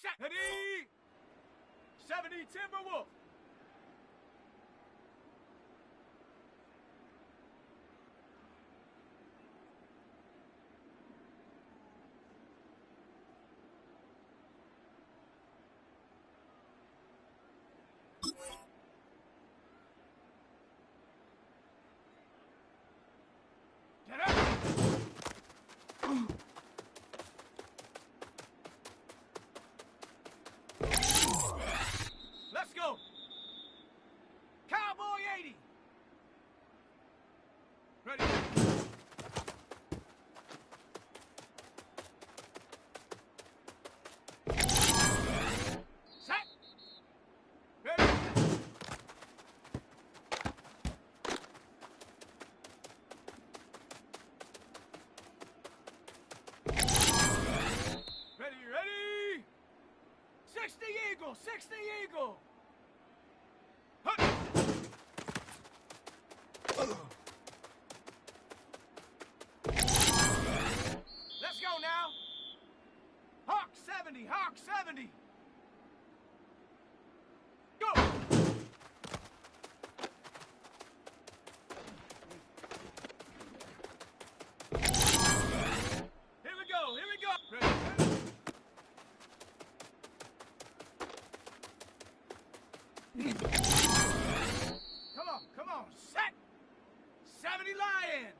Set. Ready. 70 Timberwolf. Get up. Let's go. Cowboy 80. Ready. Set. Ready. Ready, ready. 60 Eagle, 60 Eagle. Hut. Let's go now. Hawk 70, Hawk 70. Go. Here we go, here we go. Ready, ready. Come on, set! 70 Lion!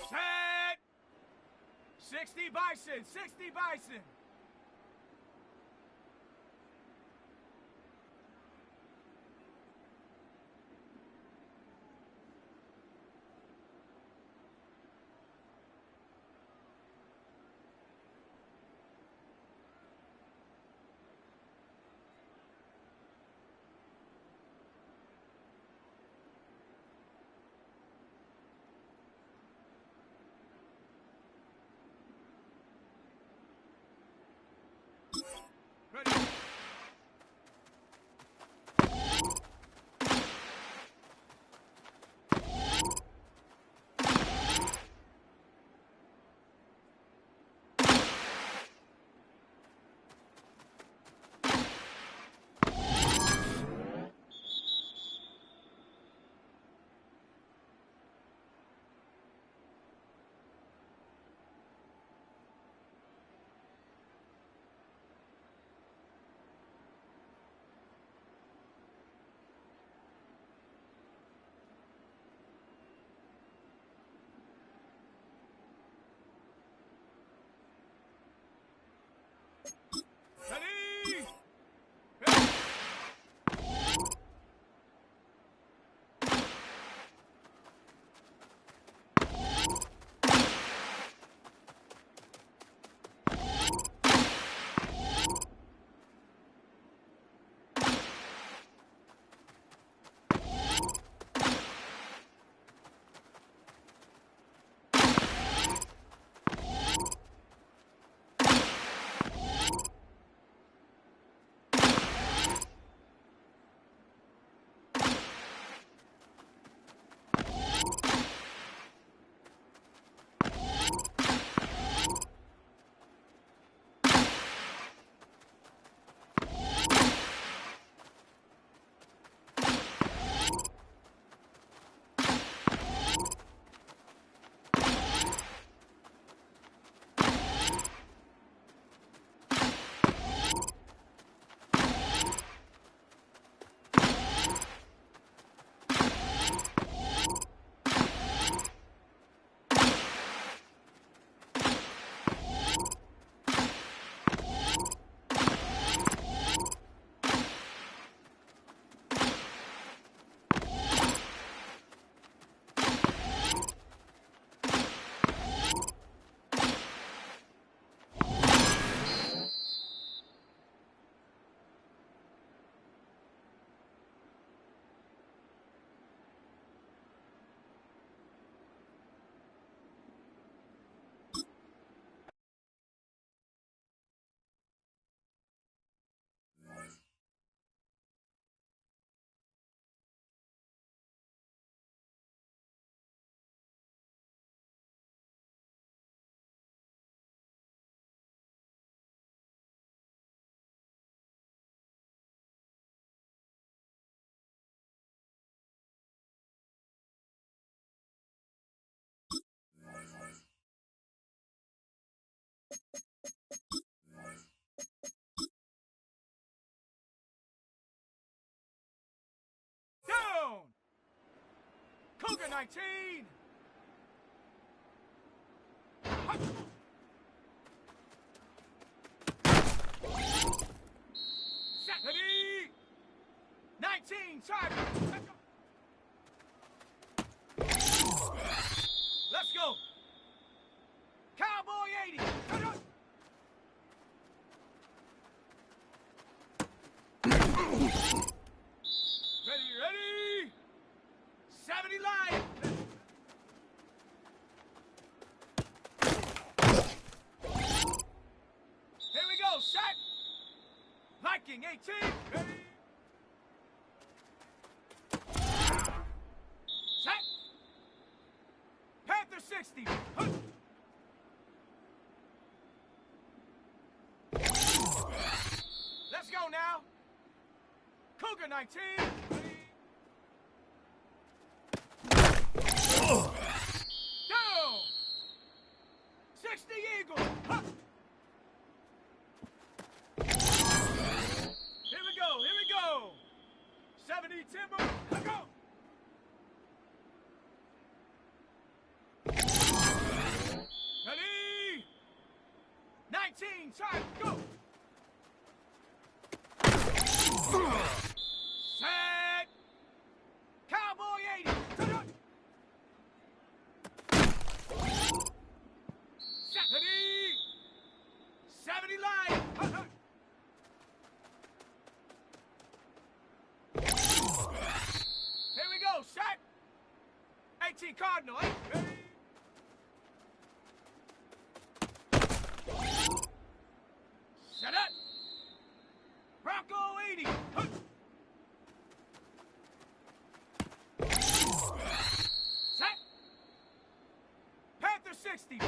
Set! 60 Bison! 60 Bison! Ready? Ready? Ready? Down! Cougar 19! Hut! Set! Ready! 19, target! Let's go! Cowboy 80! Cut up! Ready, ready! 70 line! Here we go, set! Viking 18, ready! Set! Panther 60, hunt! Let's go now! Cougar 19, ready! Down! 60 Eagle! Huh. Here we go, here we Heavy timber. Let's go. Ready. 19. Time. Go. Set. Cowboy 80. Ready. Set. Ready. 70 line. Here we go. Set. 18 Cardinal. Ready. Set up. Bronco 80. Set. Panther 60.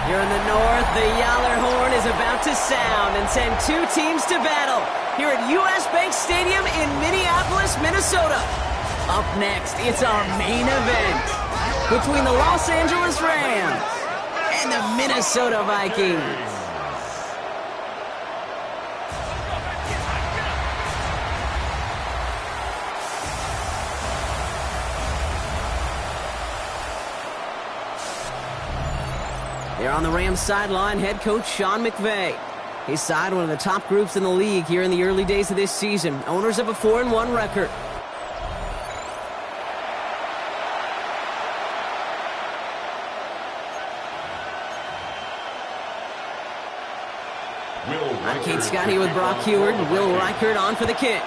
Here in the north, the Yaller horn is about to sound and send two teams to battle here at US Bank Stadium in Minneapolis, Minnesota. Up next, it's our main event between the Los Angeles Rams and the Minnesota Vikings. There on the Rams sideline, head coach Sean McVay. His side, one of the top groups in the league here in the early days of this season. Owners of a 4-1 record. I'm Kate Scotty with Brock Heward and Will Reichert on for the kick.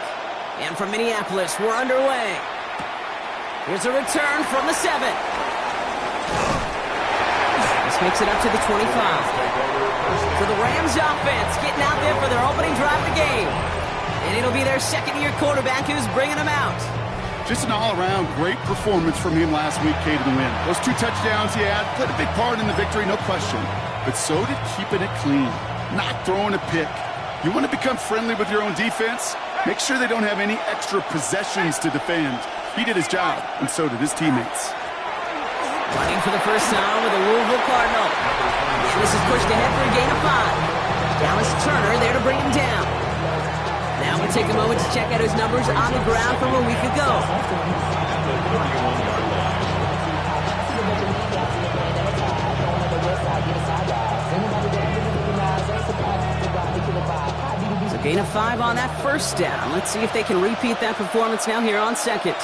And from Minneapolis, we're underway. Here's a return from the 7. This makes it up to the 25. So the Rams offense getting out there for their opening drive of the game. And it'll be their second-year quarterback who's bringing them out. Just an all-around great performance from him last week, Kate, in the win. Those 2 touchdowns he had played a big part in the victory, no question. But so did keeping it clean, not throwing a pick. You want to become friendly with your own defense? Make sure they don't have any extra possessions to defend. He did his job, and so did his teammates. Running for the first time with the Louisville Cardinal. And this is pushed ahead for a gain of 5. Dallas Turner there to bring him down. Now we'll take a moment to check out his numbers on the ground from a week ago. So gain of 5 on that first down. Let's see if they can repeat that performance now here on second.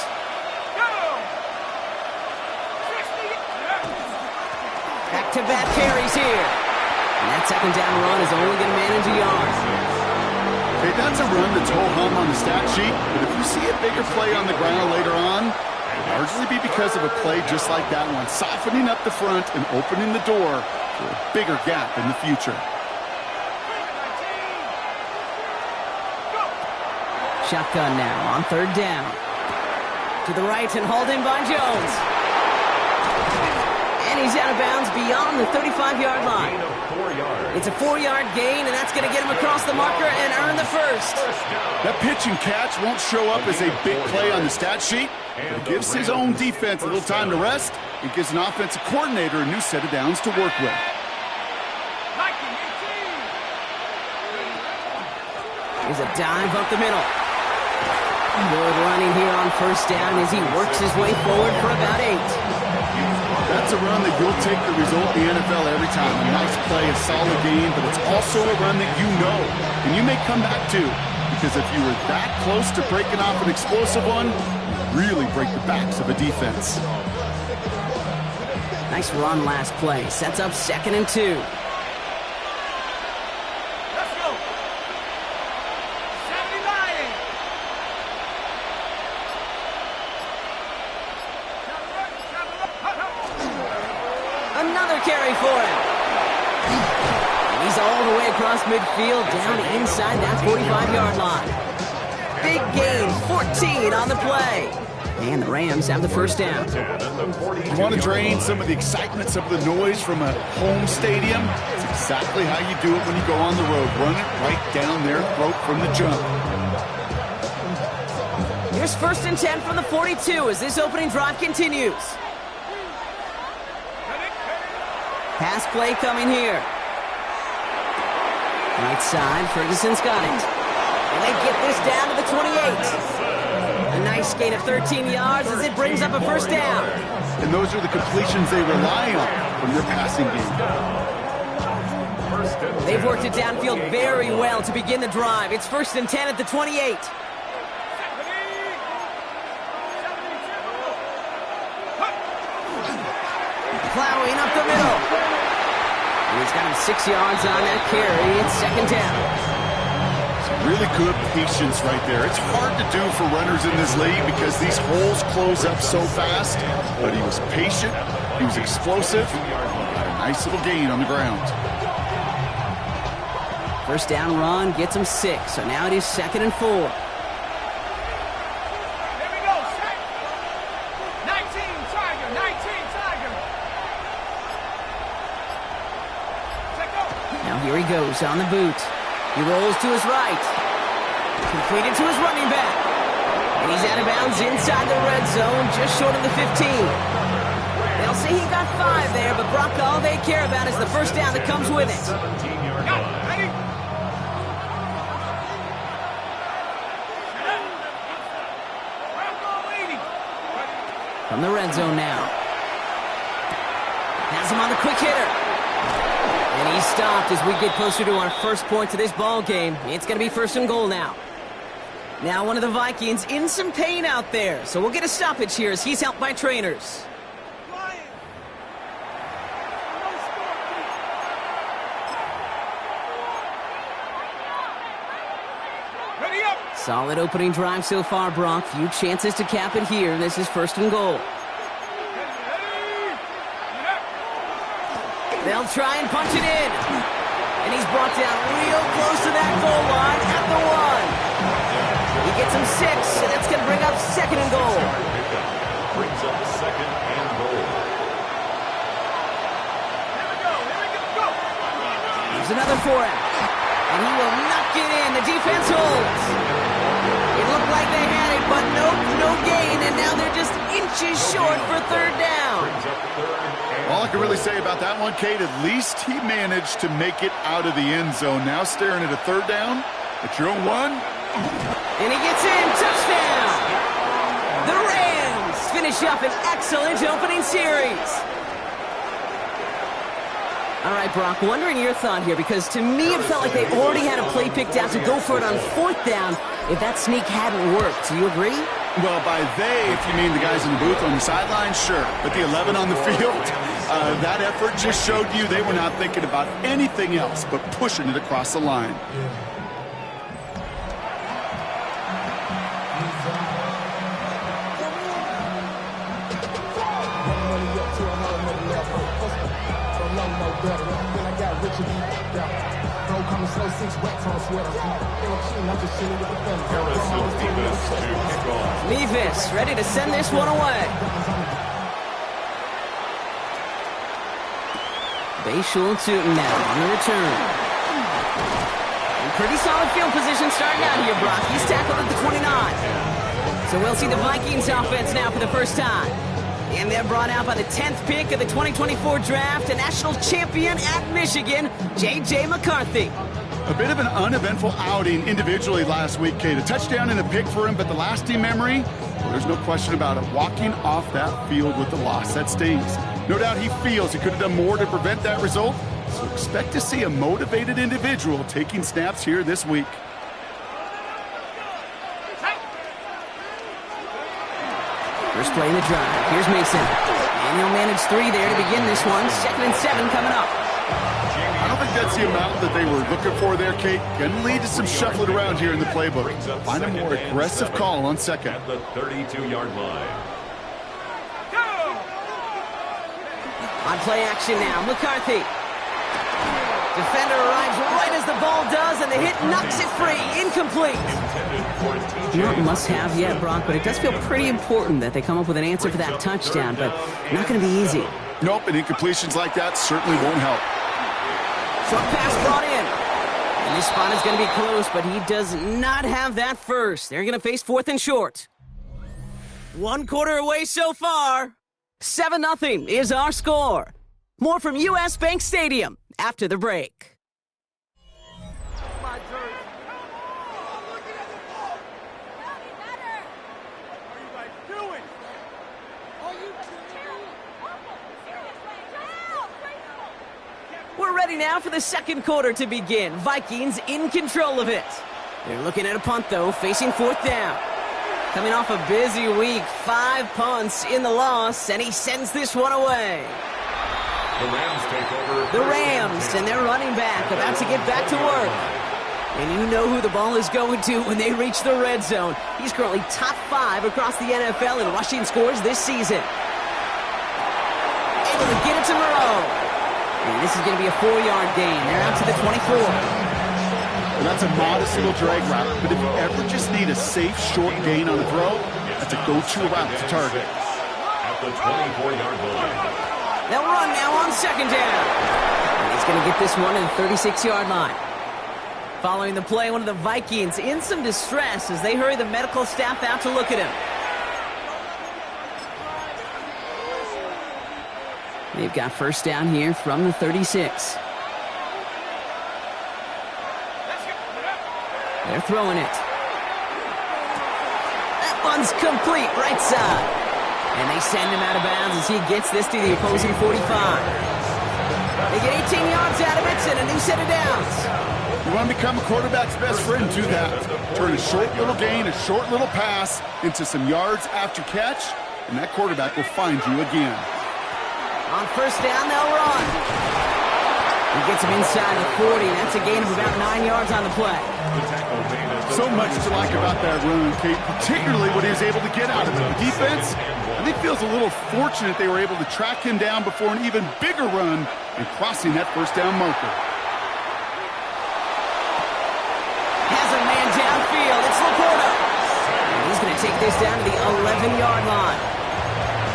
Back-to-back carries here. And that second down run is only going to manage a yard. Hey, that's a run that's ho-hum on the stat sheet, but if you see a bigger play on the ground later on, it'll largely be because of a play just like that one, softening up the front and opening the door for a bigger gap in the future. Shotgun now on third down. To the right and hauled in by Jones. And he's out of bounds beyond the 35-yard line. It's a 4-yard gain, and that's going to get him across the marker and earn the first. That pitch and catch won't show up as a big play on the stat sheet, but it gives his own defense a little time to rest. It gives an offensive coordinator a new set of downs to work with. Here's a dive up the middle. Good running here on first down as he works his way forward for about 8. That's a run that you'll take the result in the NFL every time. A nice play, a solid game, but it's also a run that you know, and you may come back to, because if you were that close to breaking off an explosive one, you really break the backs of a defense. Nice run last play. Sets up 2nd and 2. Another carry for him. And he's all the way across midfield, down inside that 45-yard line. Big gain, 14 on the play. And the Rams have the first down. You want to drain some of the excitement, some of the noise from a home stadium? It's exactly how you do it when you go on the road. Run it right down their throat from the jump. Here's 1st and 10 from the 42 as this opening drive continues. Pass play coming here. Right side, Ferguson's got it. And they get this down to the 28. A nice gain of 13 yards as it brings up a first down. And those are the completions they rely on from their passing game. They've worked it downfield very well to begin the drive. It's 1st and 10 at the 28. Plowing up the middle. And he's got him 6 yards on that carry. It's 2nd down. Some really good patience right there. It's hard to do for runners in this league because these holes close up so fast. But he was patient. He was explosive. He got a nice little gain on the ground. First down run gets him 6. So now it is 2nd and 4. Here he goes on the boot. He rolls to his right. Completed to his running back. And he's out of bounds inside the red zone, just short of the 15. They'll say he got 5 there, but Brock, all they care about is the first down that comes with it. From the red zone now. Has him on the quick hitter. And he's stopped as we get closer to our first point to this ball game. It's going to be 1st and goal now. Now one of the Vikings in some pain out there. So we'll get a stoppage here as he's helped by trainers. Ready up. Solid opening drive so far, Brock. Few chances to cap it here. This is 1st and goal. They'll try and punch it in. And he's brought down real close to that goal line at the 1. He gets him 6, and that's going to bring up 2nd and goal. Brings up 2nd and goal. There's another for him. And he will not get in. The defense holds. It looked like they had it, but nope, no gain. And now they're just inches short for 3rd down. All I can really say about that one, Kate, at least he managed to make it out of the end zone. Now staring at a 3rd down at your own 1. And he gets in. Touchdown. The Rams finish up an excellent opening series. All right, Brock, wondering your thought here, because to me it felt like they already had a play picked out to go for it on 4th down if that sneak hadn't worked. Do you agree? Well, by they, if you mean the guys in the booth on the sideline, sure. But the 11 on the field, that effort just showed you they were not thinking about anything else but pushing it across the line. MYPS ready to send this one away. Bayshul Tootin now, on the return. Pretty solid field position starting out here, Brock. He's tackled at the 29. So we'll see the Vikings offense now for the first time. And they're brought out by the 10th pick of the 2024 draft, a national champion at Michigan, J.J. McCarthy. A bit of an uneventful outing individually last week, Kate. A touchdown and a pick for him, but the lasting memory, well, there's no question about it. Walking off that field with the loss, that stings. No doubt he feels he could have done more to prevent that result, so expect to see a motivated individual taking snaps here this week. First play in the drive. Here's Mason. And he'll manage 3 there to begin this one. 2nd and 7 coming up. I don't think that's the amount that they were looking for there, Kate. Going to lead to some shuffling around here in the playbook. Find a more aggressive call on second. At the 32-yard line. On play action now, McCarthy. Defender arrives right as the ball does, and the hit knocks it free. Incomplete. Not a must-have yet, Brock, but it does feel pretty important that they come up with an answer for that touchdown, but not going to be easy. Nope, and incompletions like that certainly won't help. Short pass brought in. And this spot is going to be close, but he does not have that first. They're going to face 4th and short. 1 quarter away so far. 7-0 is our score. More from US Bank Stadium after the break. We're ready now for the second quarter to begin. Vikings in control of it. They're looking at a punt, though, facing 4th down. Coming off a busy week, 5 punts in the loss, and he sends this one away. The Rams take over. The Rams and their running back about to get back to work. And you know who the ball is going to when they reach the red zone. He's currently top 5 across the NFL in rushing scores this season. Able to get it to Moreau. And this is going to be a 4-yard gain. They're out to the 24. Well, that's a modest little drag route, but if you ever just need a safe, short gain on a throw, that's a go-to route to target. At the 24-yard line. They'll run now on 2nd down. And he's going to get this one at the 36-yard line. Following the play, one of the Vikings in some distress as they hurry the medical staff out to look at him. They've got first down here from the 36. They're throwing it. That one's complete, right side. And they send him out of bounds as he gets this to the opposing 45. They get 18 yards out of it and a new set of downs. You want to become a quarterback's best friend, do that. Turn a short little gain, a short little pass into some yards after catch, and that quarterback will find you again. On first down, they'll run. He gets him inside the 40. That's a gain of about 9 yards on the play. So much to like about that run, Kate, particularly what he was able to get out of it. The defense, I think, feels a little fortunate they were able to track him down before an even bigger run and crossing that first down marker. Has a man downfield. It's Laporta. And he's going to take this down to the 11-yard line.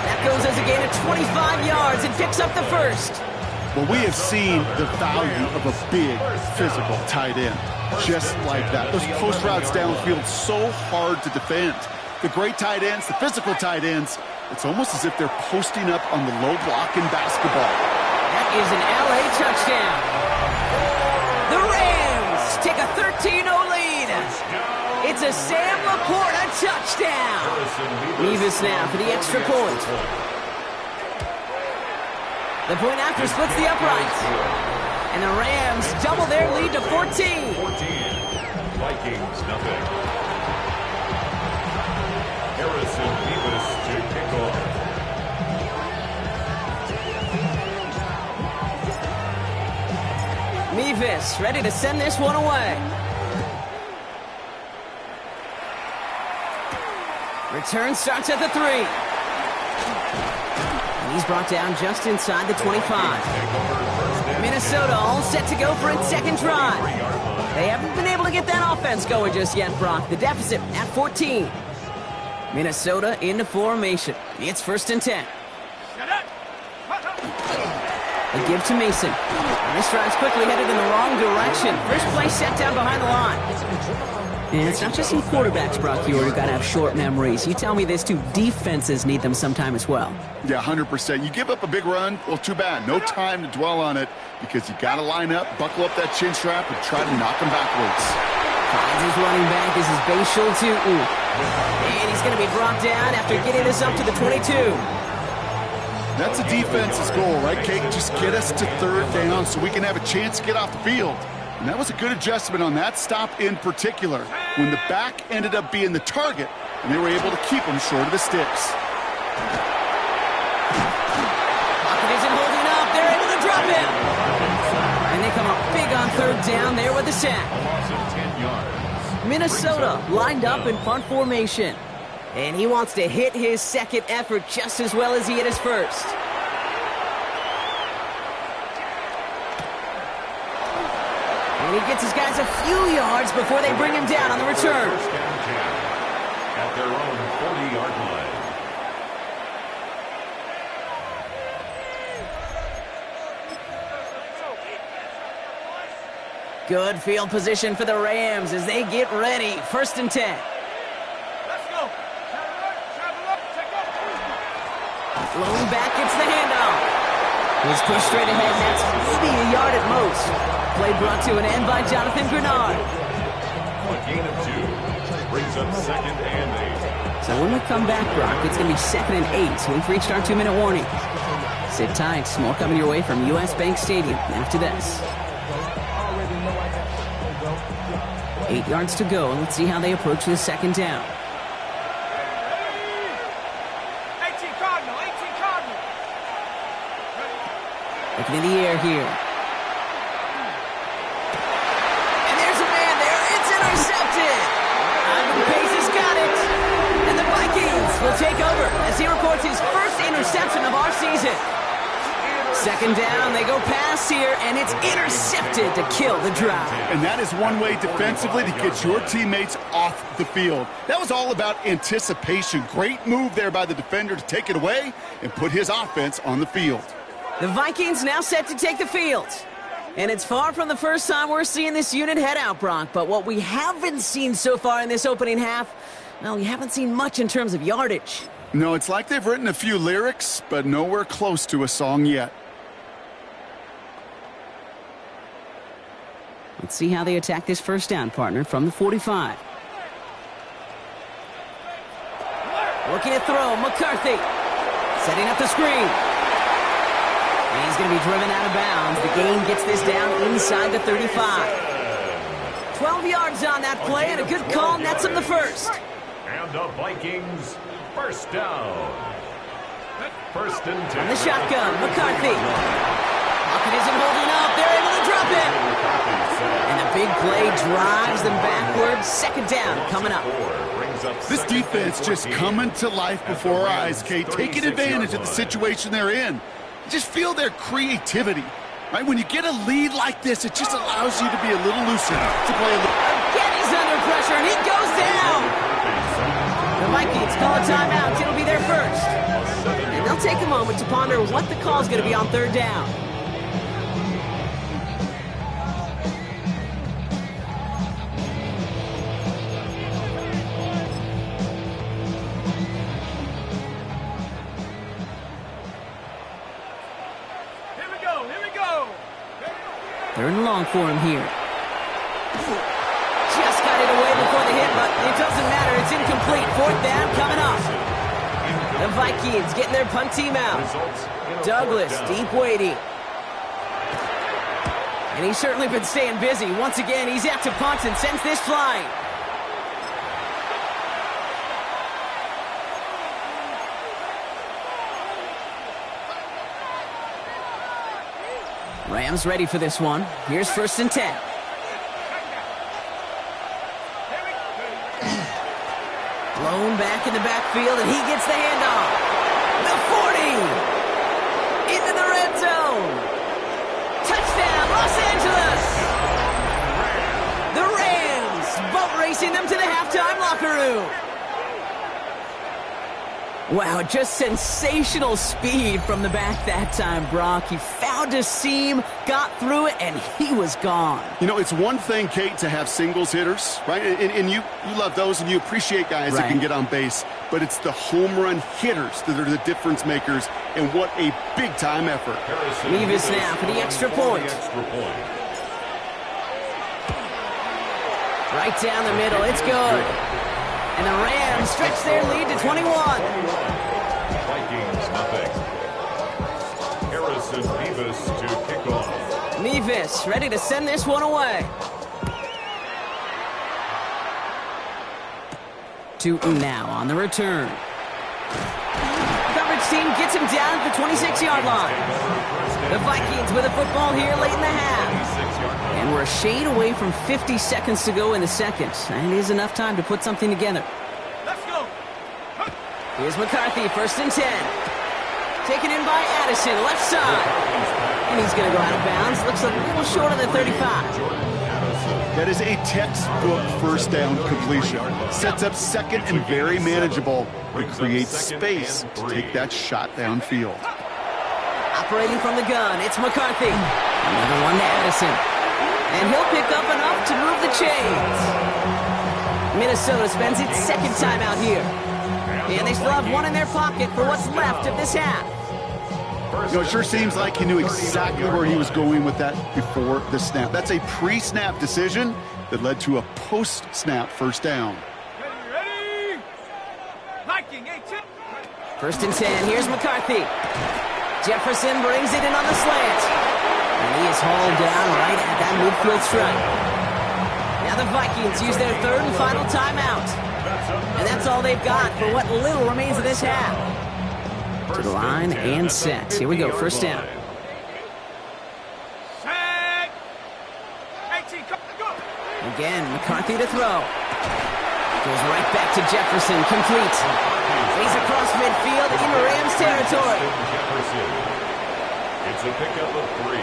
That goes as a gain of 25 yards and picks up the first. Well, we have seen the value of a big, physical tight end. Just like that. Those post routes downfield, so hard to defend. The great tight ends, the physical tight ends, it's almost as if they're posting up on the low block in basketball. That is an LA touchdown. The Rams take a 13-0 lead. It's a Sam Laporta touchdown. MYPS now for the extra point. The point after splits the uprights. And the Rams double their lead to 14. Vikings, nothing. Harrison MYPS to kick off. MYPS ready to send this one away. Return starts at the 3. And he's brought down just inside the 25. Minnesota all set to go for its second drive. They haven't been able to get that offense going just yet, Brock. The deficit at 14. Minnesota into formation. It's 1st and 10. A give to Mason. And this drive's quickly headed in the wrong direction. First play set down behind the line. And it's not just some quarterbacks, Brock, who got to have short memories. You tell me this too, defenses need them sometime as well. Yeah, 100%. You give up a big run, well, too bad. No time to dwell on it because you got to line up, buckle up that chin strap, and try to knock him backwards. Finds his running back. This is Bashul Tutu. And he's going to be brought down after getting this up to the 22. That's a defense's goal, right, Kate? Just get us to 3rd down so we can have a chance to get off the field. And that was a good adjustment on that stop in particular, when the back ended up being the target, and they were able to keep him short of the sticks. Pocket isn't holding up. They're able to drop him. And they come up big on 3rd down there with the sack. Minnesota lined up in punt formation. And he wants to hit his second effort just as well as he hit his first. And he gets his guys a few yards before they bring him down on the return. At their own 40-yard line. Good field position for the Rams as they get ready. 1st and 10. Lone back gets the handoff. He's pushed straight ahead, and that's maybe a yard at most. Play brought to an end by Jonathan Grenard. A gain of 2 brings up 2nd and 8. So when we come back, Brock, it's going to be 2nd and 8. So we've reached our 2-minute warning. Sit tight. More coming your way from US Bank Stadium after this. 8 yards to go, and let's see how they approach this 2nd down. Looking in the air here. And there's a man there. It's intercepted. Ivan Pace has got it. And the Vikings will take over as he records his first interception of our season. 2nd down, they go pass here, and it's intercepted to kill the drive. And that is one way defensively to get your teammates off the field. That was all about anticipation. Great move there by the defender to take it away and put his offense on the field. The Vikings now set to take the field. And it's far from the first time we're seeing this unit head out, Brock. But what we haven't seen so far in this opening half, well, we haven't seen much in terms of yardage. No, it's like they've written a few lyrics, but nowhere close to a song yet. Let's see how they attack this 1st down, partner, from the 45. Looking to throw, McCarthy. Setting up the screen. And he's going to be driven out of bounds. The gain gets this down inside the 35. 12 yards on that play, and a good call nets him the first. And the Vikings, 1st down. 1st and 10. On the shotgun, McCarthy. Pocket isn't holding up. They're able to drop him. And a big play drives them backwards. 2nd down coming up. This defense just coming to life before our eyes, Kate, taking advantage of the situation they're in. Just feel their creativity, right? When you get a lead like this, it just allows you to be a little looser, to play a little. Again, he's under pressure, and he goes down. The Vikings call a timeout. It'll be their first. And they'll take a moment to ponder what the call is going to be on 3rd down. Third and long for him here. Just got it away before the hit, but it doesn't matter. It's incomplete. 4th down coming up. The Vikings getting their punt team out. Douglas, deep waiting. And he's certainly been staying busy. Once again, he's out to punt and sends this flying. Rams ready for this one. Here's 1st and 10. Blown back in the backfield, and he gets the handoff. The 40! Into the red zone! Touchdown, Los Angeles! The Rams, boat racing them to the halftime locker room. Wow, just sensational speed from the back that time, Brock. He found a seam, got through it, and he was gone. You know, it's one thing, Kate, to have singles hitters, right? And you love those, and you appreciate guys that can get on base. But it's the home run hitters that are the difference makers, and what a big-time effort. MYPS now for the extra point. Right down the middle, it's good. And the Rams stretch their lead to 21. Vikings, nothing. Harrison MYPS to kick off. MYPS ready to send this one away. To now on the return. Coverage team gets him down at the 26-yard line. The Vikings with a football here late in the half. And we're a shade away from 50 seconds to go in the second. And it is enough time to put something together. Let's go. Here's McCarthy, 1st and 10. Taken in by Addison, left side. And he's going to go out of bounds. Looks a little short of the 35. That is a textbook first down completion. Sets up second and very manageable. It creates space to take that shot downfield. Operating from the gun, it's McCarthy. Another one to Addison. And he'll pick up enough to move the chains. Minnesota spends its second time out here. And they still have one in their pocket for what's left of this half. You know, it sure seems like he knew exactly where he was going with that before the snap. That's a pre-snap decision that led to a post-snap first down. Ready? Viking 18. 1st and 10, here's McCarthy. Jefferson brings it in on the slant. And he is hauled down right at that midfield stripe. Now the Vikings use their 3rd and final timeout. And that's all they've got for what little remains of this half. To the line and set. Here we go, 1st down. Set. 18, go. Again, McCarthy to throw. Goes right back to Jefferson, complete. He's across midfield into Rams territory. It's a pickup of 3.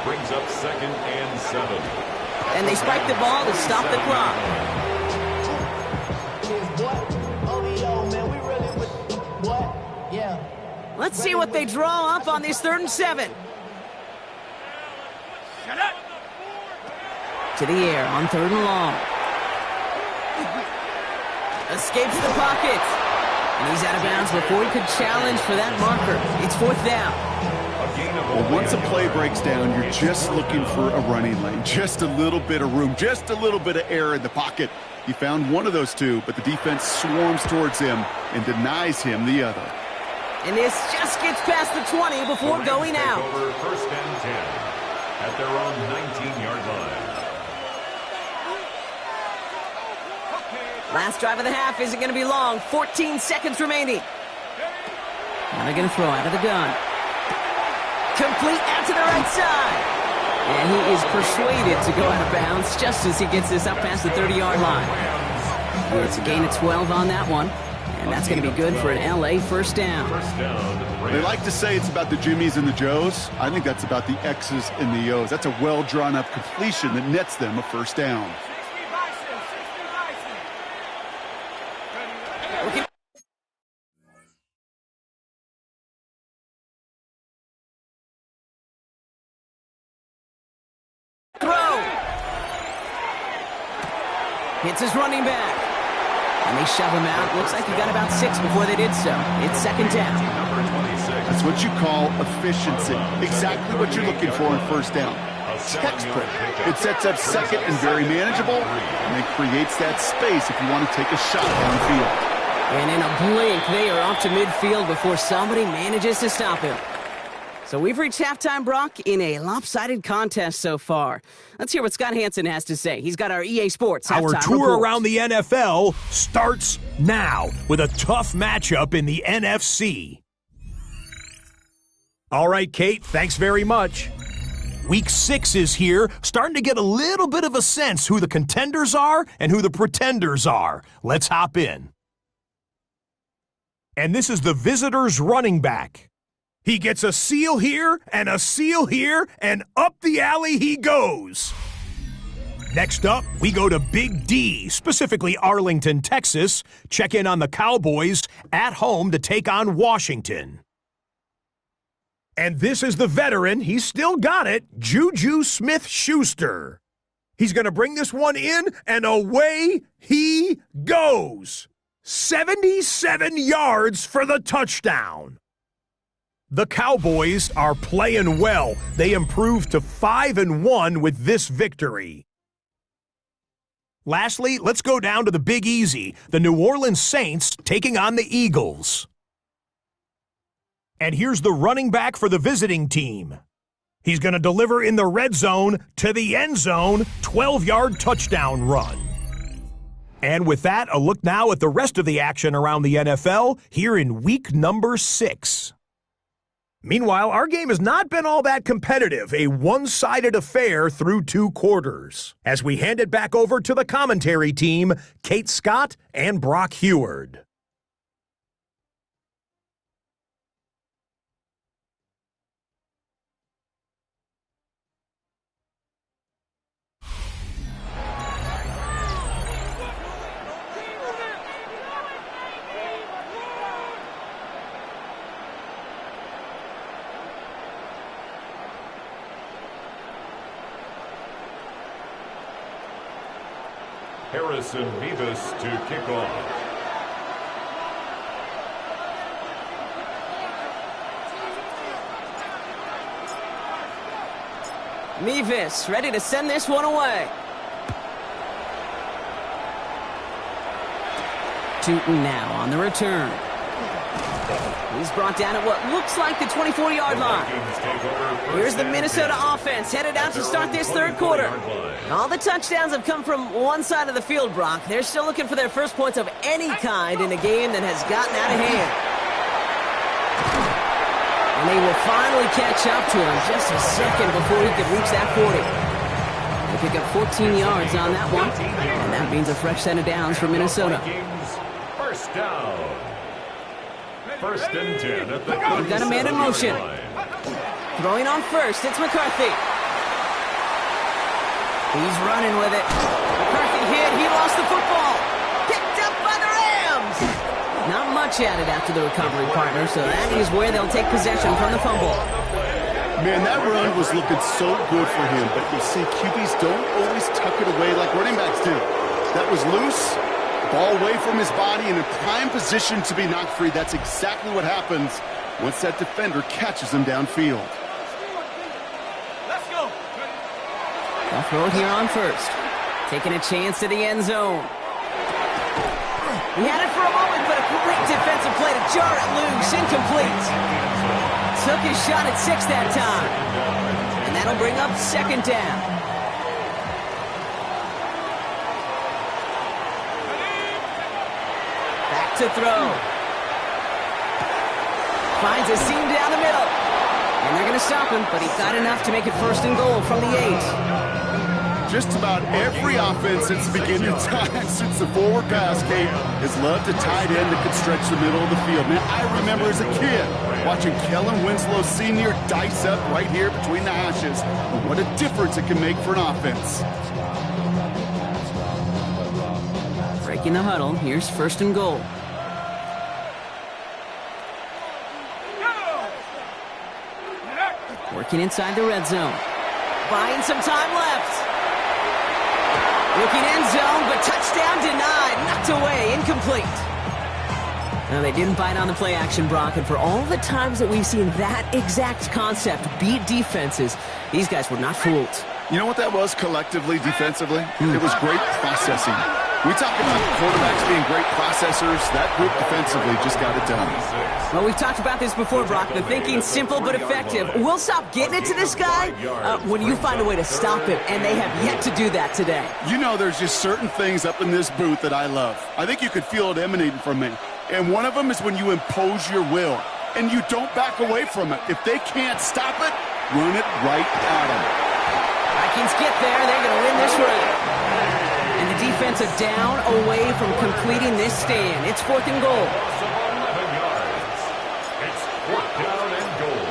Brings up 2nd and 7. And they spike the ball to stop the clock. Let's see what they draw up on this 3rd and 7. Shut up. To the air on 3rd and long. Escapes the pocket. And he's out of bounds before he could challenge for that marker. It's 4th down. Well, once a play breaks down, you're just looking for a running lane. Just a little bit of room, just a little bit of air in the pocket. He found one of those two, but the defense swarms towards him and denies him the other. And this just gets past the 20 before going out. Over 1st and 10 at their own 19-yard line. Last drive of the half isn't going to be long. 14 seconds remaining. Now they're going to throw out of the gun. Complete out to the right side. And he is persuaded to go out of bounds just as he gets this up past the 30-yard line. And it's a gain of 12 on that one. And that's going to be good for an LA 1st down. They like to say it's about the Jimmies and the Joes. I think that's about the X's and the O's. That's a well-drawn-up completion that nets them a 1st down. 60 Bison. Throw! Hits his running back. And they shove him out. Looks like he got about 6 before they did so. It's 2nd down. That's what you call efficiency. Exactly what you're looking for in 1st down. Textbook. It sets up 2nd and very manageable, and it creates that space if you want to take a shot downfield. And in a blink, they are off to midfield before somebody manages to stop him. So we've reached halftime, Brock, in a lopsided contest so far. Let's hear what Scott Hansen has to say. He's got our EA Sports halftime Our tour report. around the NFL starts now with a tough matchup in the NFC. All right, Kate, thanks very much. Week 6 is here, starting to get a little bit of a sense who the contenders are and who the pretenders are. Let's hop in. And this is the visitors' running back. He gets a seal here, and up the alley he goes. Next up, we go to Big D, specifically Arlington, Texas. Check in on the Cowboys at home to take on Washington. And this is the veteran, he's still got it, Juju Smith-Schuster. He's going to bring this one in, and away he goes. 77 yards for the touchdown. The Cowboys are playing well. They improved to 5-1 with this victory. Lastly, let's go down to the Big Easy, the New Orleans Saints taking on the Eagles. And here's the running back for the visiting team. He's going to deliver in the red zone to the end zone, 12-yard touchdown run. And with that, a look now at the rest of the action around the NFL here in week number 6. Meanwhile, our game has not been all that competitive, a one-sided affair through 2 quarters. As we hand it back over to the commentary team, Kate Scott and Brock Heward. Harrison Mevis to kick off. Mevis ready to send this one away. Tootin now on the return. He's brought down at what looks like the 24-yard line. Here's the Minnesota offense headed out to start this third quarter. All the touchdowns have come from one side of the field, Brock. They're still looking for their first points of any kind in a game that has gotten out of hand. And they will finally catch up to him just a second before he could reach that 40. They pick up 14 yards on that one, and that means a fresh set of downs for Minnesota. First down. First and 10 at the We've got a man in motion. Throwing on first, it's McCarthy. He's running with it. McCarthy hit, he lost the football. Picked up by the Rams. Not much added after the recovery, partner, so that is where they'll take possession from the fumble. Man, that run was looking so good for him, but you see, QBs don't always tuck it away like running backs do. That was loose. Ball away from his body and in prime position to be knocked free. That's exactly what happens once that defender catches him downfield. Let's go. They'll throw it here on first. Taking a chance to the end zone. He had it for a moment, but a great defensive play to jar it loose. Incomplete. Took his shot at 6 that time. And that'll bring up second down. To throw. Finds a seam down the middle. And they're going to stop him, but he got enough to make it first and goal from the 8. Just about every offense since the beginning of time, since the forward pass game, has loved a tight end that could stretch the middle of the field. Man, I remember as a kid watching Kellen Winslow Sr. dice up right here between the hashes. And what a difference it can make for an offense. Breaking the huddle, here's first and goal. Working inside the red zone. Buying some time left. Looking end zone, but touchdown denied. Knocked away, incomplete. Now, they didn't bite on the play action, Brock, and for all the times that we've seen that exact concept beat defenses, these guys were not fooled. You know what that was collectively, defensively? It was great processing. We talk about quarterbacks being great processors. That group defensively just got it done. Well, we've talked about this before, Brock. The thinking simple but effective. We'll stop getting it to this guy when you find a way to stop him, and they have yet to do that today. You know, there's just certain things up in this booth that I love. I think you could feel it emanating from me. And one of them is when you impose your will, and you don't back away from it. If they can't stop it, run it right at them. Vikings get there. They're going to win this one. And the defensive down away from completing this stand. It's 4th and goal. It's 4th down and goal.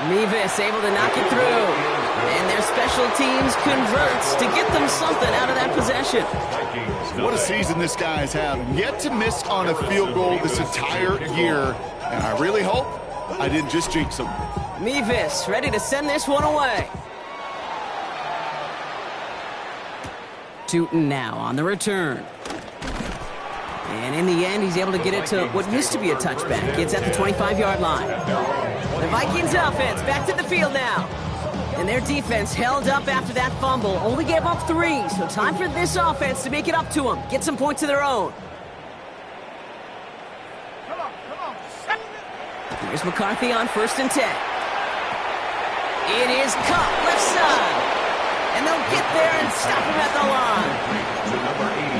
MYPS able to knock it through. And their special teams converts to get them something out of that possession. What a season this guy has had. Yet to miss on a field goal this entire year. And I really hope I didn't just jinx him. MYPS ready to send this one away. Tootin now on the return. And in the end, he's able to get it to what used to be a touchback. It's at the 25-yard line. The Vikings offense back to the field now. And their defense held up after that fumble. Only gave up 3, so time for this offense to make it up to them. Get some points of their own. Come on. Here's McCarthy on 1st and 10. It is caught left side. And they'll get there and stop him at the line.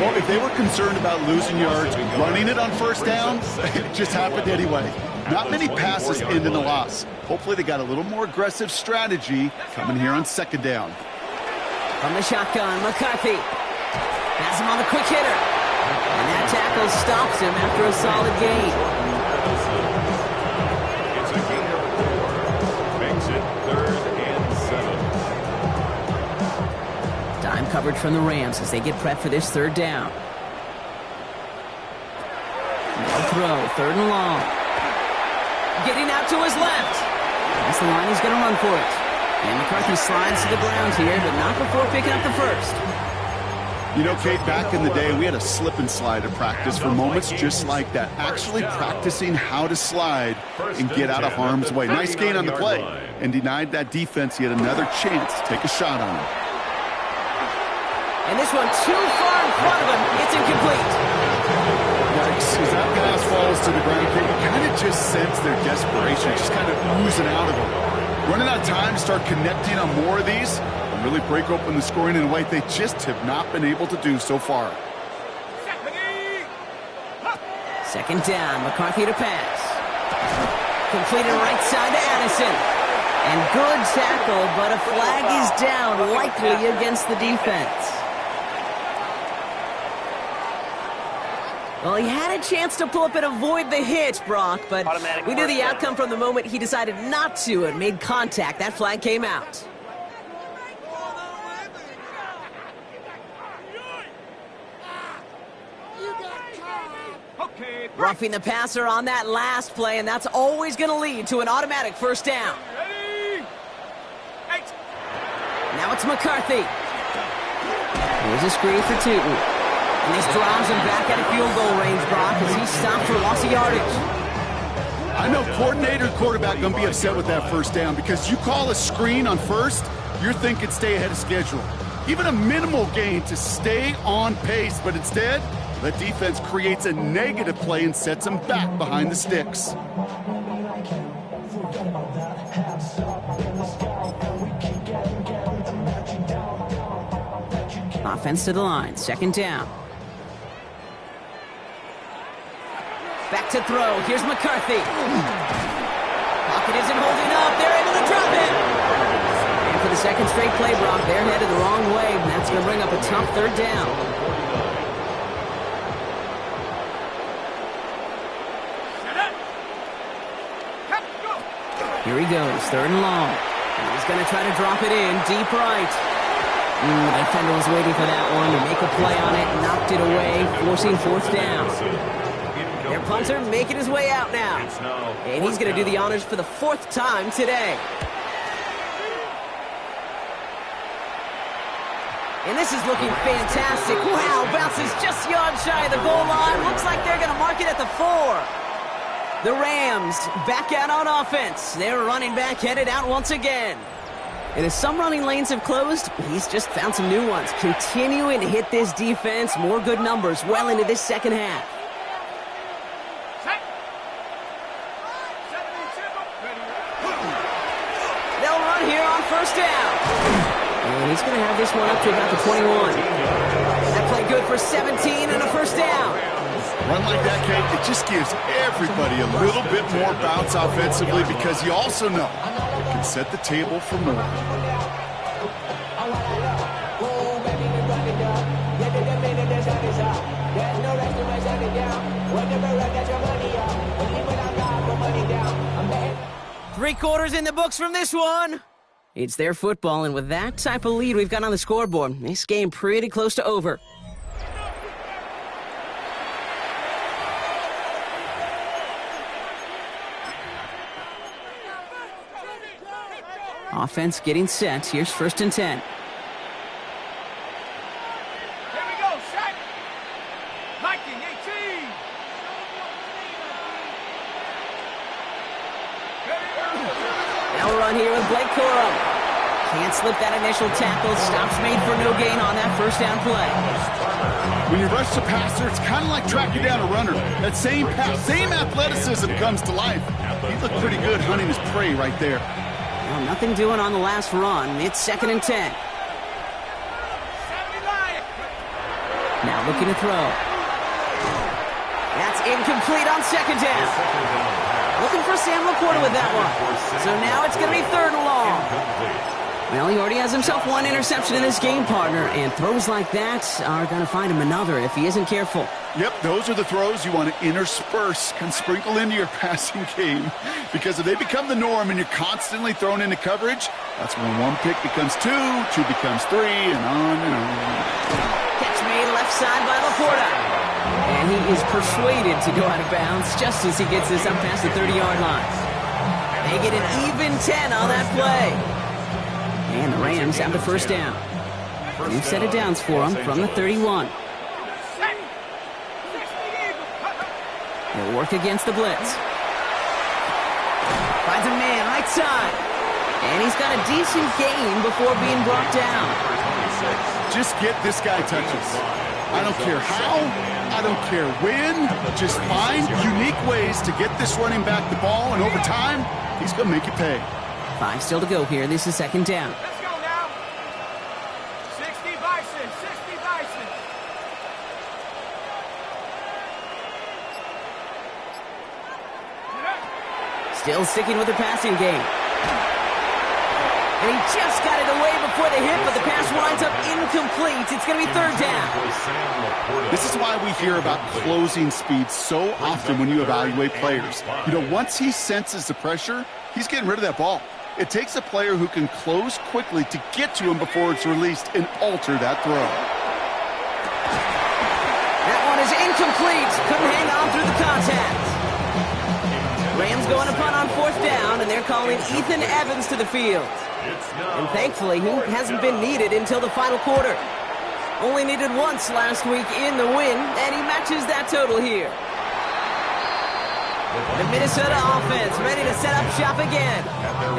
Well, if they were concerned about losing yards, running it on 1st down, it just happened anyway. Not many passes end in a loss. Hopefully they got a little more aggressive strategy coming here on 2nd down. From the shotgun, McCarthy has him on the quick hitter. And that tackle stops him after a solid gain. It's a gain of 4. Makes it 3rd and 7. Dime coverage from the Rams as they get prepped for this 3rd down. No throw, 3rd and long. Getting out to his left. That's the line he's going to run for it. And McCarthy slides to the ground here, but not before picking up the 1st. You know, Kate, back in the day, we had a slip and slide at practice for moments just like that. Actually practicing how to slide and get out of harm's way. Nice gain on the play. And denied that defense yet another chance to take a shot on him. And this one too far in front of him. It's incomplete. Yikes. As that pass falls to the ground, you kind of just sense their desperation, just kind of oozing out of them. Running out of time to start connecting on more of these and really break open the scoring in a way they just have not been able to do so far. 2nd down, McCarthy to pass. Completed right side to Addison. And good tackle, but a flag is down, likely against the defense. Well, he had a chance to pull up and avoid the hit, Brock, but we knew the outcome from the moment he decided not to and made contact. That flag came out. Okay, Roughing the passer on that last play, and that's always going to lead to an automatic 1st down. ready? 8. Now it's McCarthy. Here's a screen for Tootin. And this drives him back out of field goal range, Brock, as he stopped for loss of yardage. I know coordinator quarterback going to be upset with that 1st down because you call a screen on 1st, you're thinking stay ahead of schedule. Even a minimal gain to stay on pace, but instead, the defense creates a negative play and sets them back behind the sticks. Offense to the line, 2nd down. Back to throw, here's McCarthy. Pocket isn't holding up, they're able to drop it. And for the 2nd straight play, Brock, they're headed the wrong way, and that's going to bring up a tough 3rd down. Here he goes, 3rd and long. And he's going to try to drop it in, deep right. The defender was waiting for that one to make a play on it, knocked it away, forcing 4th down. Their punter making his way out now. And he's going to do the honors for the 4th time today. And this is looking fantastic. Wow, bounces just yards shy of the goal line. Looks like they're going to mark it at the 4. The Rams back out on offense. Their running back headed out once again. And as some running lanes have closed, he's just found some new ones. Continuing to hit this defense, more good numbers well into this 2nd half. They'll run here on 1st down. And he's going to have this one up to about the 21. That play good for 17 and a 1st down. Run like that, Kate, it just gives everybody a little bit more bounce offensively because you also know it can set the table for more. 3 quarters in the books from this one. It's their football, and with that type of lead we've got on the scoreboard, this game pretty close to over. Offense getting set. Here's 1st and 10. Here we go, Shaq. Viking 18. Now run here with Blake Corum. Can't slip that initial tackle. Stops made for no gain on that 1st down play. When you rush the passer, it's kind of like tracking down a runner. That same pass, same athleticism comes to life. He looked pretty good hunting his prey right there. Well, nothing doing on the last run. It's 2nd and 10. Now looking to throw. That's incomplete on 2nd down. Looking for Sam LaPorta with that one. So now it's going to be 3rd and long. Well, he already has himself 1 interception in his game, partner, and throws like that are going to find him another if he isn't careful. Yep, those are the throws you want to intersperse and sprinkle into your passing game. Because if they become the norm and you're constantly thrown into coverage, that's when 1 pick becomes 2, 2 becomes 3, and on and on. Catch made left side by LaPorta. And he is persuaded to go out of bounds just as he gets this up past the 30-yard line. They get an even 10 on that play. And the Rams have the 1st down. New set of downs for them from the 31. They'll work against the blitz. Finds a man right side. And he's got a decent gain before being brought down. Just get this guy touches. I don't care how, I don't care when. Just find unique ways to get this running back the ball, and over time, he's going to make you pay. 5 still to go here. This is 2nd down. Let's go now. 60 Bison, 60 Bison. Still sticking with the passing game. And he just got it away before the hit, but the pass winds up incomplete. It's going to be 3rd down. This is why we hear about closing speed so often when you evaluate players. You know, once he senses the pressure, he's getting rid of that ball. It takes a player who can close quickly to get to him before it's released and alter that throw. That one is incomplete. Couldn't hang on through the contact. Rams going to punt on 4th down, and they're calling Ethan Evans to the field. And thankfully, he hasn't been needed until the final quarter. Only needed once last week in the win, and he matches that total here. The Minnesota offense ready to set up shop again.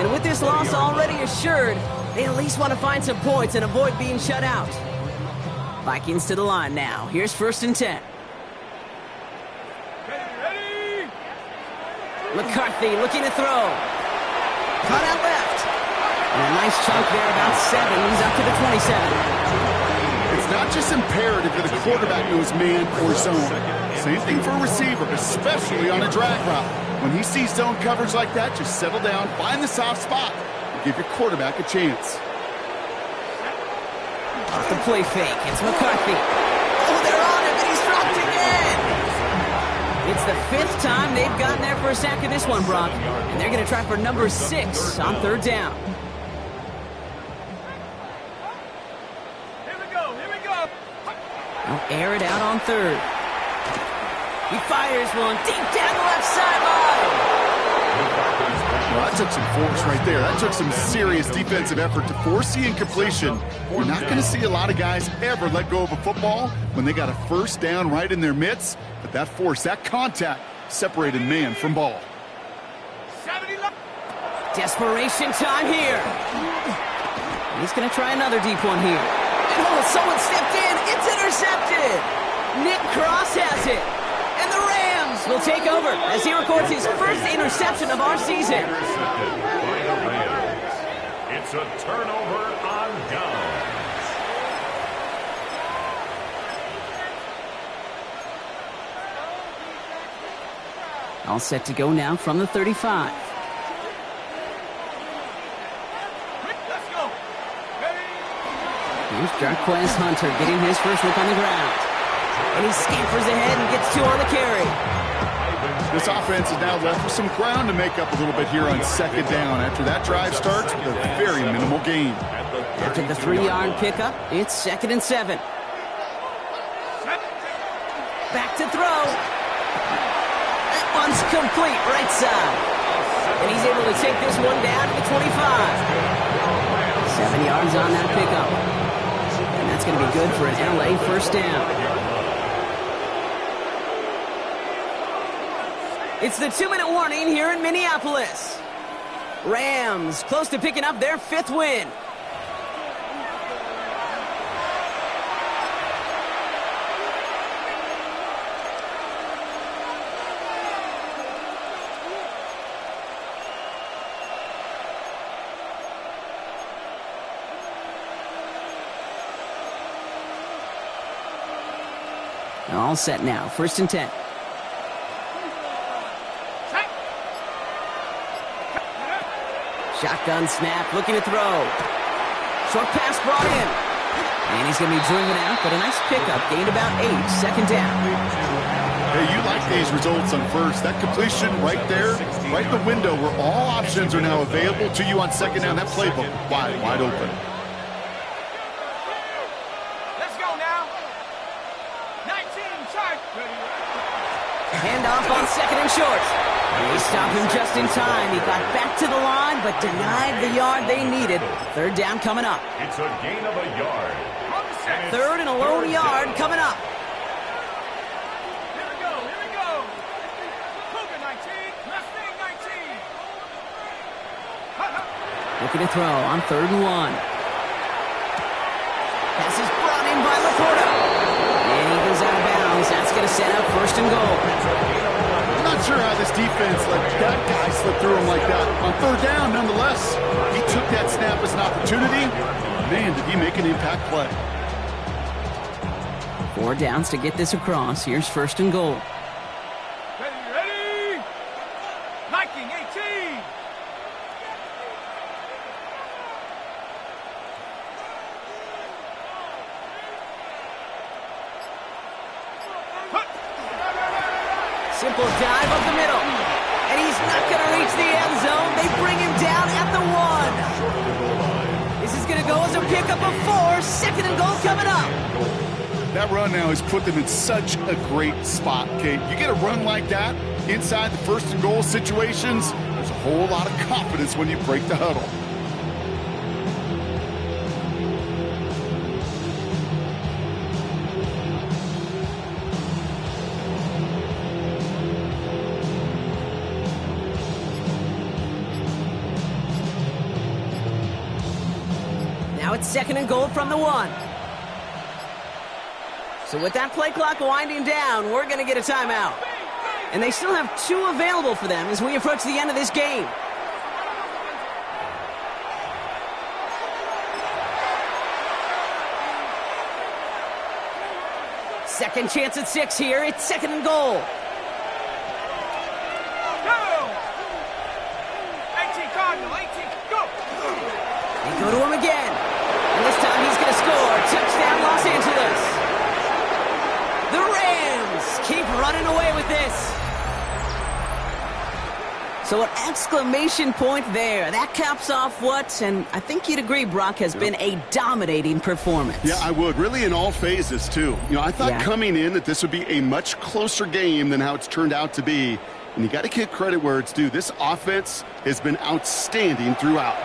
And with this loss already assured, they at least want to find some points and avoid being shut out. Vikings to the line now. Here's 1st and 10. Ready? McCarthy looking to throw. Cut out left. And a nice chunk there, about 7. He's up to the 27. It's not just imperative that a quarterback knows man or zone. Same thing for a receiver, especially on a drag route. When he sees zone coverage like that, just settle down, find the soft spot, and give your quarterback a chance. Off the play fake, it's McCarthy. Oh, they're on him, and he's dropped again. It's the 5th time they've gotten their first sack of this one, Brock. And they're going to try for number 6 on 3rd down. Here we go, here we go. They'll air it out on 3rd. He fires one deep down the left sideline. Well, that took some force right there. That took some serious defensive effort to force the incompletion. You're not going to see a lot of guys ever let go of a football when they got a 1st down right in their midst. But that force, that contact, separated man from ball. 70 left. Desperation time here. He's going to try another deep one here. And oh, someone stepped in. It's intercepted. Nick Cross has it. And the Rams will take over as he records his first interception of our season. Intercepted by the Rams. It's a turnover on downs. All set to go now from the 35. Let's go. Ready? Here's Jarquez Hunter getting his first look on the ground. And he scampers ahead and gets 2 on the carry. This offense is now left with some ground to make up a little bit here on second down after that drive starts with a very minimal gain. After the 3-yard pickup, it's 2nd and 7. Back to throw. That one's complete, right side. And he's able to take this one down to the 25. 7 yards on that pickup. And that's going to be good for an LA first down. It's the 2-minute warning here in Minneapolis. Rams close to picking up their 5th win. All set now. 1st and 10. Shotgun snap, looking to throw. Short pass brought in. And he's going to be driven out, but a nice pickup. Gained about 8. 2nd down. Hey, you like these results on first. That completion right there, right in the window where all options are now available to you on 2nd down. That playbook wide open. Handoff on 2nd and short. They stopped him just in time. He got back to the line, but denied the yard they needed. 3rd down coming up. It's a gain of a yard. 3rd and a lone yard coming up. Here we go. Cougar 19, Mustang 19. Looking to throw on 3rd and 1. Pass is brought in by Laporta. And he goes out of bounds. That's going to set up 1st and goal. I'm not sure how this defense let that guy slip through him like that. On 3rd down, nonetheless, he took that snap as an opportunity. Man, did he make an impact play. 4 downs to get this across. Here's 1st and goal. Ready? Liking 18. Simple dive up the middle. And he's not going to reach the end zone. They bring him down at the 1. This is going to go as a pickup of 4. 2nd and goal coming up. That run now has put them in such a great spot, Kate. You get a run like that inside the 1st and goal situations, there's a whole lot of confidence when you break the huddle. Now it's 2nd and goal from the 1. So with that play clock winding down, we're going to get a timeout. And they still have 2 available for them as we approach the end of this game. Second chance at 6 here. It's 2nd and goal. Go! 18 Cardinal, 18, go! They go to him again. And this time he's going to score. Touchdown, Los Angeles. The Rams keep running away with this. So an exclamation point there. That caps off what, and I think you'd agree, Brock, has been a dominating performance. Yeah, I would. Really in all phases, too. I thought coming in that this would be a much closer game than how it's turned out to be. And you got to give credit where it's due. This offense has been outstanding throughout.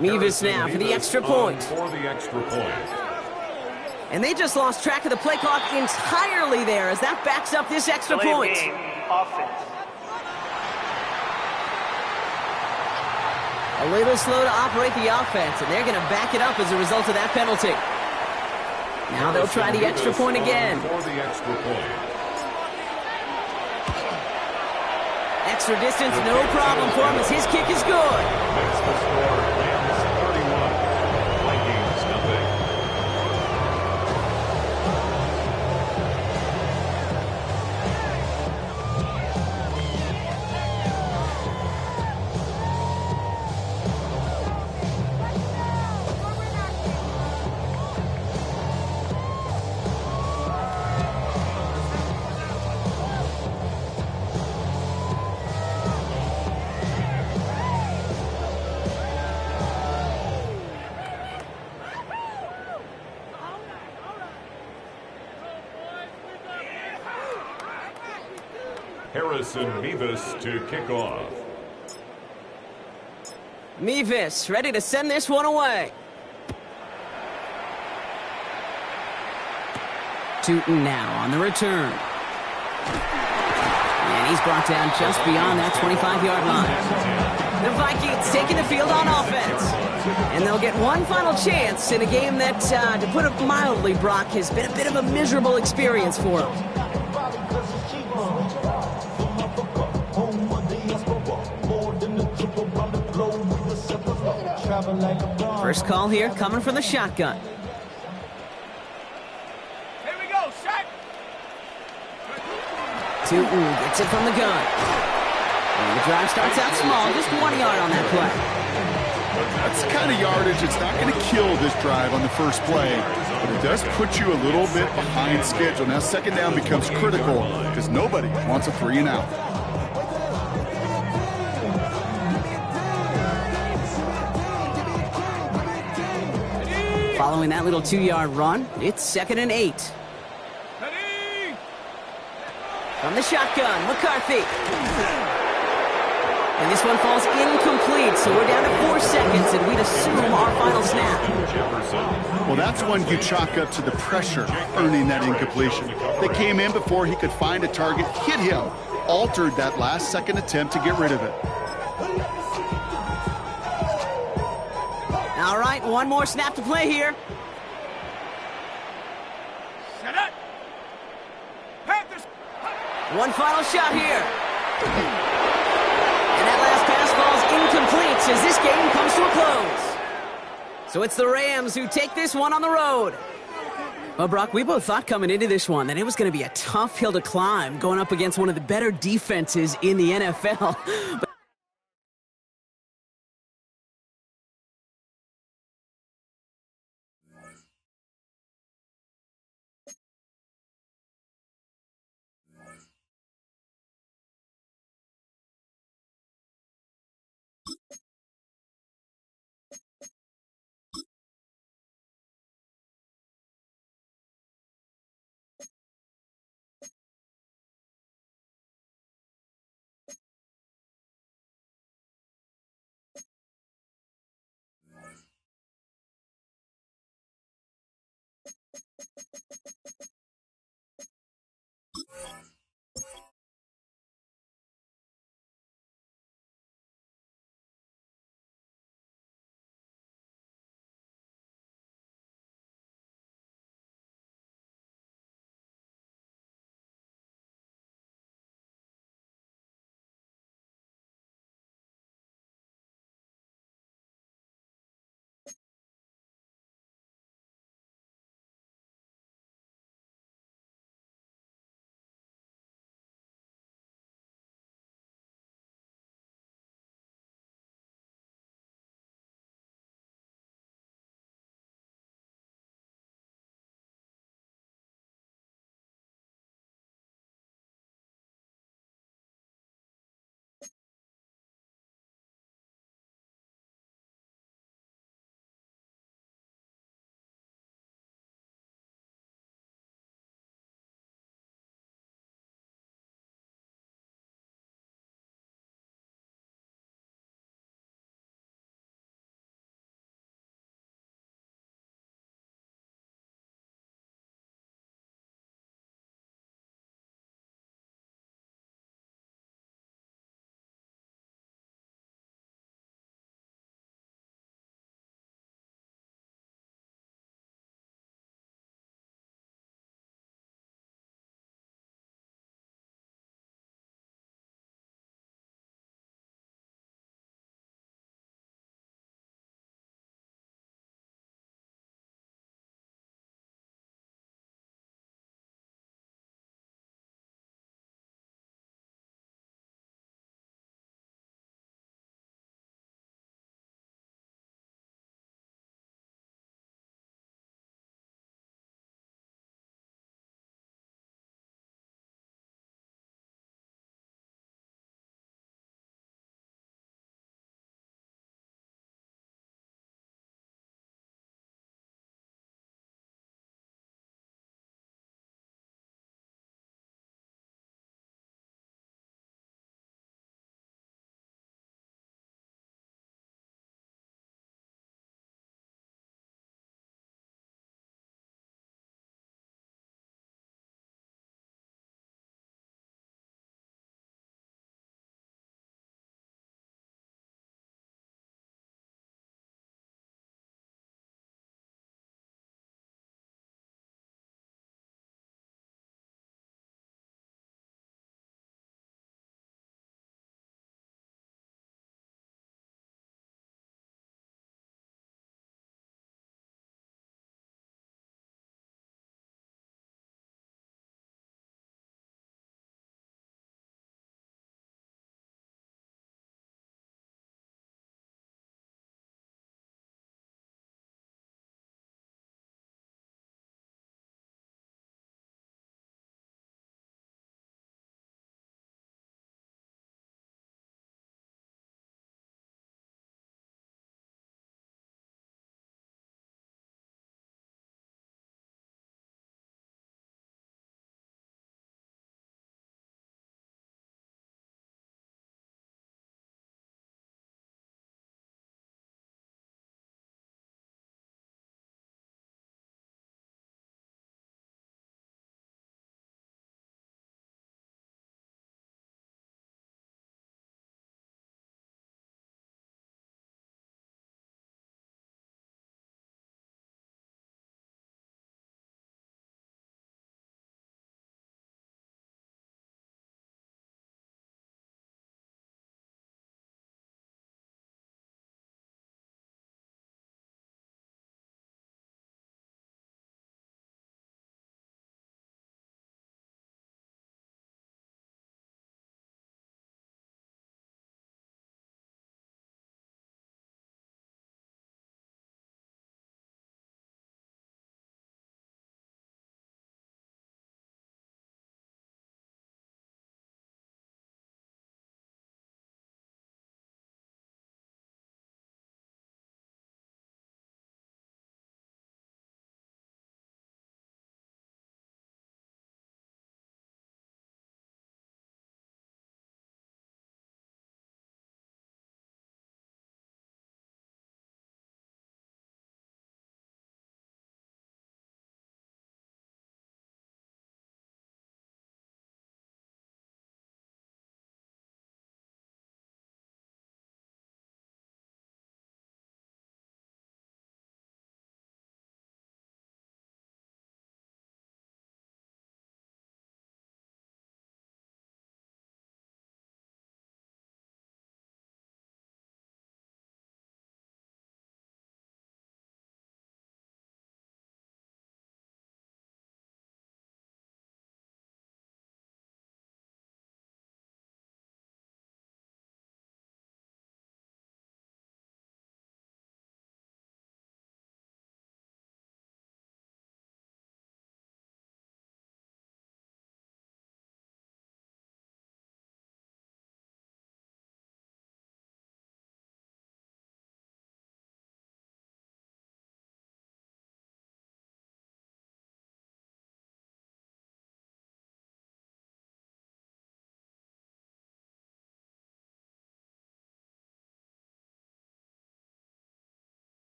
Mevis now for the extra point. For the extra point. And they just lost track of the play clock entirely there as that backs up this extra point. Offense. A little slow to operate the offense, and they're going to back it up as a result of that penalty. Now they'll try the extra point again. For the extra point. Extra distance, no problem for him as his kick is good. Makes the score Rams 31. Vikings nothing. Harrison Mevis to kick off. Mevis ready to send this one away. Tootin now on the return. And he's brought down just beyond that 25-yard line. The Vikings taking the field on offense. And they'll get one final chance in a game that, to put it mildly, Brock, has been a bit of a miserable experience for them. First call here coming from the shotgun. Here we go, shot. Tootin gets it from the gun. And the drive starts out small, just 1 yard on that play. That's the kind of yardage that's not going to kill this drive on the first play, but it does put you a little bit behind schedule. Now second down becomes critical because nobody wants a 3 and out. Following that little 2-yard run, it's 2nd and 8. Ready? From the shotgun, McCarthy. And this one falls incomplete, so we're down to 4 seconds, and we'd assume our final snap. Well, that's one you chalk up to the pressure earning that incompletion. They came in before he could find a target, hit him, altered that last-second attempt to get rid of it. All right, one more snap to play here. Set up. Panthers. One final shot here. And that last pass falls incomplete as this game comes to a close. So it's the Rams who take this one on the road. Well, Brock, we both thought coming into this one that it was going to be a tough hill to climb going up against one of the better defenses in the NFL. But